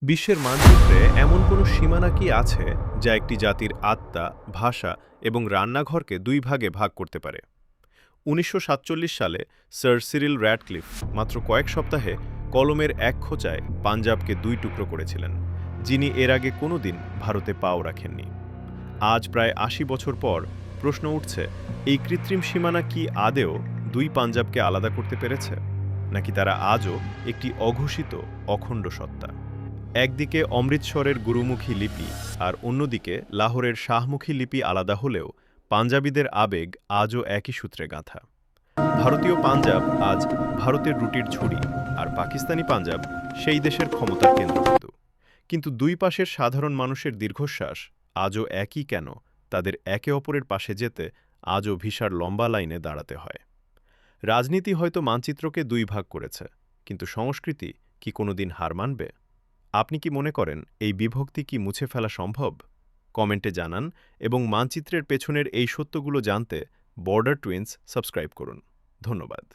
বিশ্বের মানচিত্রে এমন কোনো সীমানা কি আছে যা একটি জাতির আত্মা, ভাষা এবং রান্নাঘরকে দুই ভাগে ভাগ করতে পারে? ১৯৪৭ সালে স্যার সিরিল র্যাডক্লিফ মাত্র কয়েক সপ্তাহে কলমের এক খোঁচায় পাঞ্জাবকে দুই টুকরো করেছিলেন, যিনি এর আগে কোনোদিন ভারতে পাও রাখেননি। আজ প্রায় ৮০ বছর পর প্রশ্ন উঠছে, এই কৃত্রিম সীমানা কি আদেও দুই পাঞ্জাবকে আলাদা করতে পেরেছে, নাকি তারা আজও একটি অঘোষিত অখণ্ড সত্তা? একদিকে অমৃতসরের গুরুমুখী লিপি আর অন্যদিকে লাহোরের শাহমুখী লিপি আলাদা হলেও পাঞ্জাবিদের আবেগ আজও একই সূত্রে গাঁথা। ভারতীয় পাঞ্জাব আজ ভারতের রুটির ঝুড়ি, আর পাকিস্তানি পাঞ্জাব সেই দেশের ক্ষমতার কেন্দ্রবিন্দু। কিন্তু দুই পাশের সাধারণ মানুষের দীর্ঘশ্বাস আজও একই কেন? তাদের একে অপরের পাশে যেতে আজও ভিসার লম্বা লাইনে দাঁড়াতে হয়। রাজনীতি হয়তো মানচিত্রকে দুই ভাগ করেছে, কিন্তু সংস্কৃতি কি কোনোদিন হার মানবে? আপনি কি মনে করেন এই বিভক্তি কি মুছে ফেলা সম্ভব? কমেন্টে জানান এবং মানচিত্রের পেছনের এই সত্যগুলো জানতে বর্ডার টুইনস সাবস্ক্রাইব করুন। ধন্যবাদ।